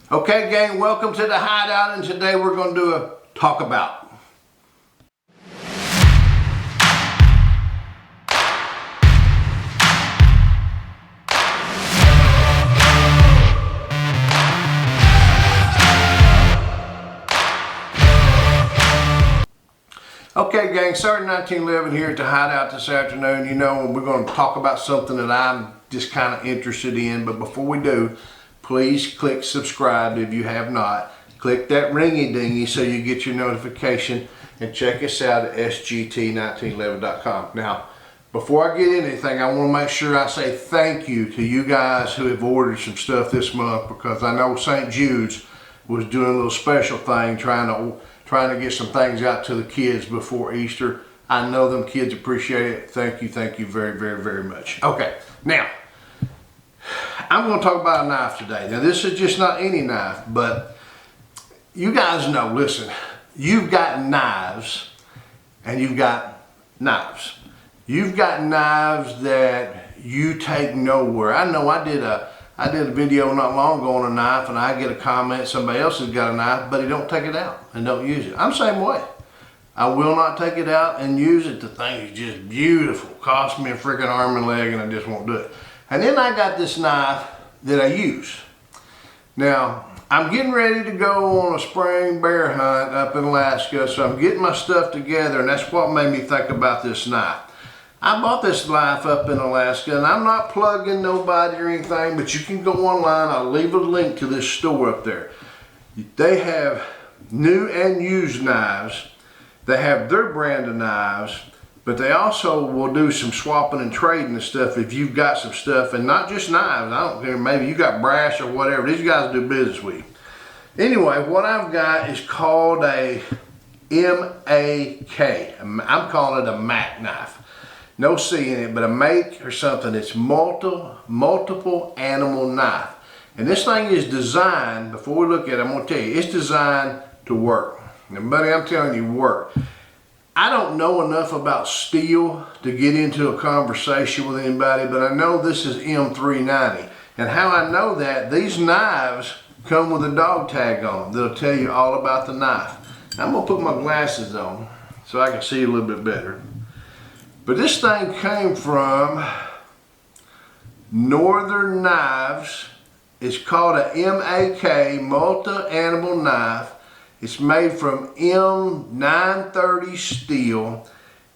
Okay, gang, welcome to the hideout, and today we're going to do a talk about. Okay, gang, Sarge 1911 here at the hideout this afternoon. You know, we're going to talk about something that I'm just kind of interested in, but before we do, please click subscribe if you have not. Click that ringy dingy so you get your notification, and check us out at sgt1911.com. Now, before I get into anything, I want to make sure I say thank you to you guys who have ordered some stuff this month, because I know St. Jude's was doing a little special thing trying to get some things out to the kids before Easter. I know them kids appreciate it. Thank you very, very, very much. Okay, now, I'm going to talk about a knife today. Now, this is just not any knife, but you guys know, listen, you've got knives and you've got knives. You've got knives that you take nowhere. I know I did a video not long ago on a knife, and I get a comment, somebody else has got a knife, but he don't take it out and don't use it. I'm the same way. I will not take it out and use it. The thing is just beautiful. Cost me a freaking arm and leg, and I just won't do it. And then I got this knife that I use. Now, I'm getting ready to go on a spring bear hunt up in Alaska, so I'm getting my stuff together, and that's what made me think about this knife. I bought this knife up in Alaska, and I'm not plugging nobody or anything, but you can go online. I'll leave a link to this store up there. They have new and used knives. They have their brand of knives, but they also will do some swapping and trading and stuff if you've got some stuff, and not just knives. I don't care, maybe you got brass or whatever. These guys do business with you. Anyway, what I've got is called a M.A.K. I'm calling it a MAK knife. No C in it, but a make or something. It's multiple animal knife. And this thing is designed, before we look at it, I'm going to tell you, it's designed to work. Now, buddy, I'm telling you, work. I don't know enough about steel to get into a conversation with anybody, but I know this is M390. And how I know that, these knives come with a dog tag on them that'll tell you all about the knife. Now, I'm going to put my glasses on so I can see a little bit better. But this thing came from Northern Knives. It's called a M.A.K. multi-animal knife. It's made from M930 steel.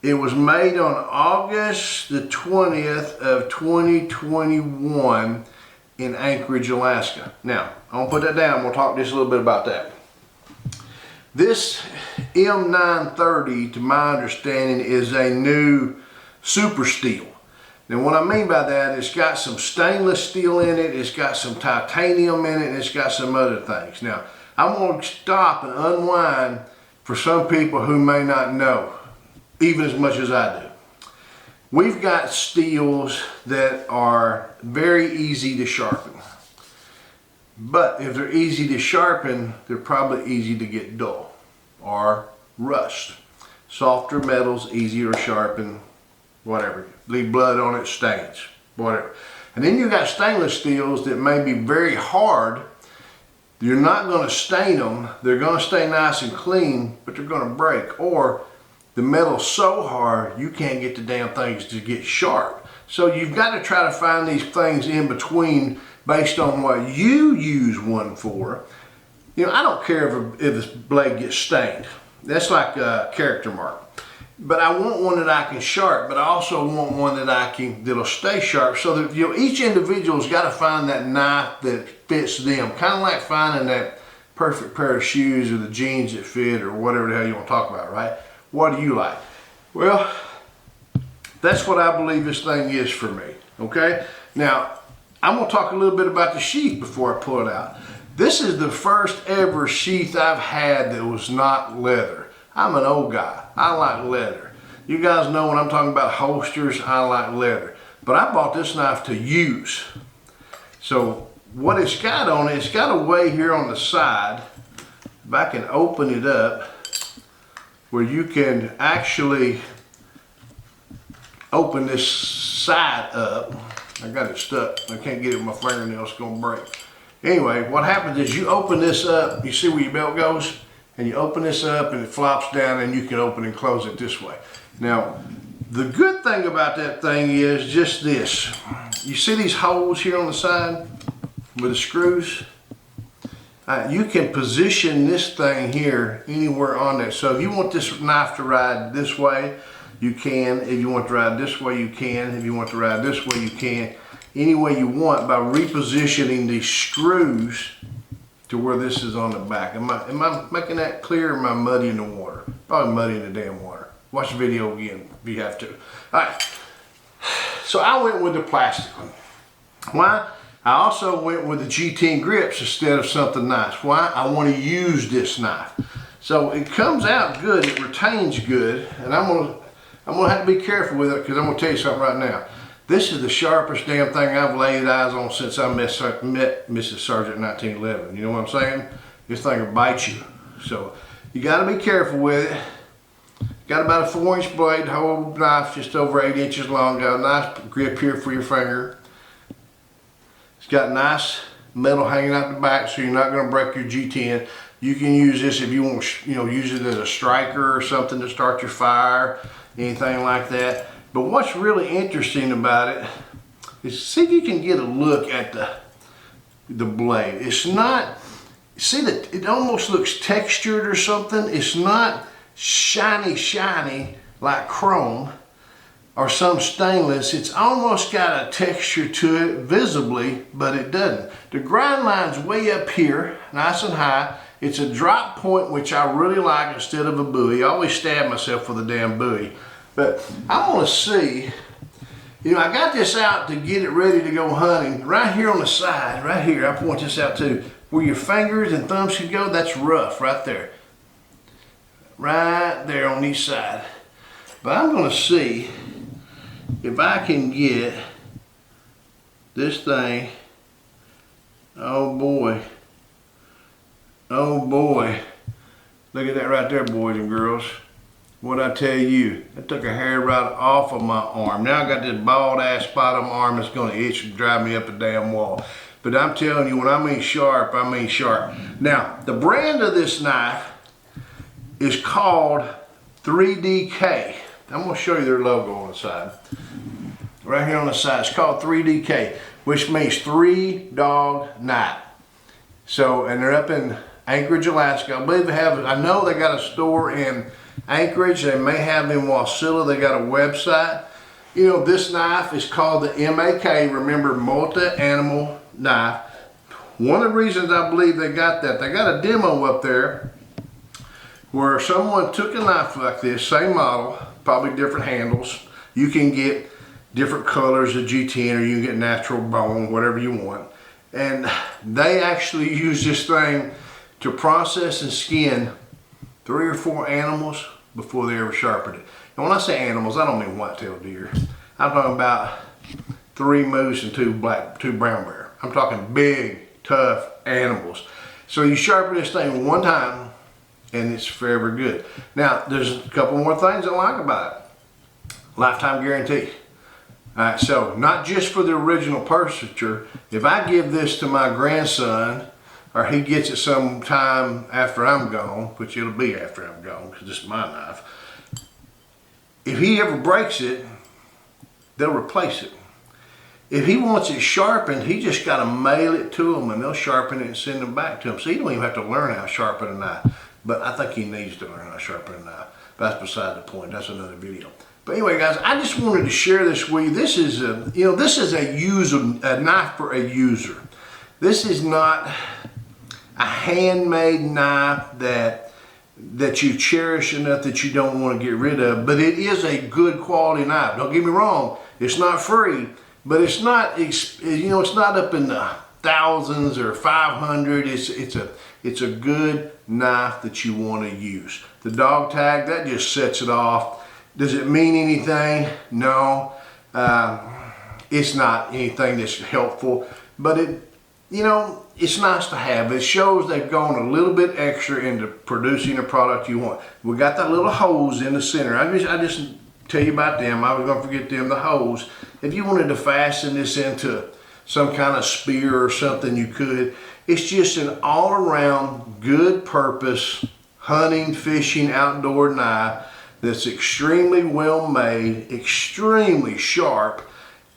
It was made on August the 20th of 2021 in Anchorage, Alaska. Now, I'm gonna put that down. We'll talk just a little bit about that. This M930, to my understanding, is a new super steel. Now, what I mean by that, it's got some stainless steel in it, it's got some titanium in it, and it's got some other things. Now, I'm going to stop and unwind for some people who may not know, even as much as I do. We've got steels that are very easy to sharpen. But if they're easy to sharpen, they're probably easy to get dull or rust. Softer metals, easier to sharpen, whatever. Leave blood on it, stains, whatever. And then you got stainless steels that may be very hard. You're not going to stain them. They're going to stay nice and clean, but they're going to break. Or the metal's so hard, you can't get the damn things to get sharp. So you've got to try to find these things in between based on what you use one for. You know, I don't care if this blade gets stained. That's like a character mark. But I want one that I can sharp, but I also want one that that'll stay sharp, so that, you know, each individual's got to find that knife that fits them. Kind of like finding that perfect pair of shoes or the jeans that fit or whatever the hell you want to talk about, right? What do you like? Well, that's what I believe this thing is for me, okay? Now, I'm going to talk a little bit about the sheath before I pull it out. This is the first ever sheath I've had that was not leather. I'm an old guy. I like leather. You guys know when I'm talking about holsters, I like leather. But I bought this knife to use. So what it's got on it, it's got a way here on the side, if I can open it up, where you can actually open this side up. I got it stuck. I can't get it with my fingernail, it's gonna break. Anyway, what happens is you open this up, you see where your belt goes? And you open this up and it flops down and you can open and close it this way. Now, the good thing about that thing is just this. You see these holes here on the side with the screws? You can position this thing here anywhere on there. So if you want this knife to ride this way, you can. If you want to ride this way, you can. If you want to ride this way, you can. Any way you want by repositioning these screws to where this is on the back. Am I making that clear, or am I muddying the water? Probably muddying the damn water. Watch the video again if you have to. All right, so I went with the plastic one. Why? I also went with the G10 grips instead of something nice. Why? I want to use this knife. So it comes out good, it retains good, and I'm gonna have to be careful with it because I'm gonna tell you something right now. This is the sharpest damn thing I've laid eyes on since I met Mrs. Sarge at 1911. You know what I'm saying? This thing will bite you. So you gotta be careful with it. Got about a 4-inch blade, whole knife just over 8 inches long. Got a nice grip here for your finger. It's got nice metal hanging out the back so you're not gonna break your G10. You can use this if you want, use it as a striker or something to start your fire, anything like that. But what's really interesting about it is see if you can get a look at the blade. It's not, see that it almost looks textured or something. It's not shiny like chrome or some stainless. It's almost got a texture to it visibly, but it doesn't. The grind line's way up here, nice and high. It's a drop point, which I really like instead of a buoy. I always stab myself with a damn buoy. But I want to see, I got this out to get it ready to go hunting. Right here on the side, right here, I point this out too. Where your fingers and thumbs should go, that's rough right there. Right there on each side. But I'm going to see if I can get this thing, oh boy, look at that right there, boys and girls. What I tell you, I took a hair right off of my arm. Now I got this bald ass spot on my arm that's going to itch and drive me up a damn wall. But I'm telling you, when I mean sharp, I mean sharp. Now, the brand of this knife is called 3DK. I'm going to show you their logo on the side. Right here on the side, it's called 3DK, which means 3-dog night. So, and they're up in Anchorage, Alaska. I believe they have, I know they got a store in Anchorage. They may have in Wasilla. They got a website. This knife is called the MAK, remember, multi-animal knife. One of the reasons I believe they got that, they got a demo up there where someone took a knife like this, same model, probably different handles. You can get different colors of G10 or you can get natural bone, whatever you want. And they actually use this thing to process and skin 3 or 4 animals before they ever sharpened it. And when I say animals, I don't mean white-tailed deer. I'm talking about 3 moose and 2 brown bear. I'm talking big, tough animals. So you sharpen this thing one time and it's forever good. Now, there's a couple more things I like about it. Lifetime guarantee. All right, so not just for the original purchaser. If I give this to my grandson, or he gets it sometime after I'm gone, which it'll be after I'm gone because this is my knife. If he ever breaks it, they'll replace it. If he wants it sharpened, he just got to mail it to them and they'll sharpen it and send them back to him. So he don't even have to learn how to sharpen a knife. But I think he needs to learn how to sharpen a knife. But that's beside the point. That's another video. But anyway, guys, I just wanted to share this with you. This is a knife for a user. This is not a handmade knife that you cherish enough that you don't want to get rid of, but it is a good quality knife. Don't get me wrong, it's not free, but it's not, it's not up in the thousands or 500. It's a good knife that you want to use. The dog tag, that just sets it off. Does it mean anything? No. It's not anything that's helpful, but it's nice to have. It shows they've gone a little bit extra into producing a product you want. We got that little hose in the center. I just tell you about them. I was going to forget them, the hose. If you wanted to fasten this into some kind of spear or something, you could. It's just an all-around good purpose hunting, fishing, outdoor knife that's extremely well made, extremely sharp.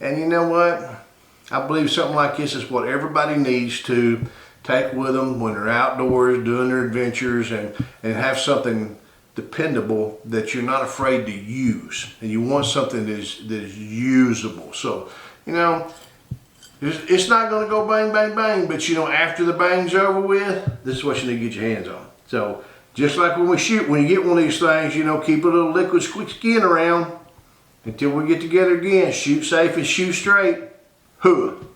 And you know what? I believe something like this is what everybody needs to take with them when they're outdoors doing their adventures, and have something dependable that you're not afraid to use. And you want something that is usable. So, you know, it's not going to go bang, bang, bang, but you know, after the bang's over with, this is what you need to get your hands on. So, just like when we shoot, when you get one of these things, you know, keep a little liquid skin around until we get together again. Shoot safe and shoot straight. HOOAH.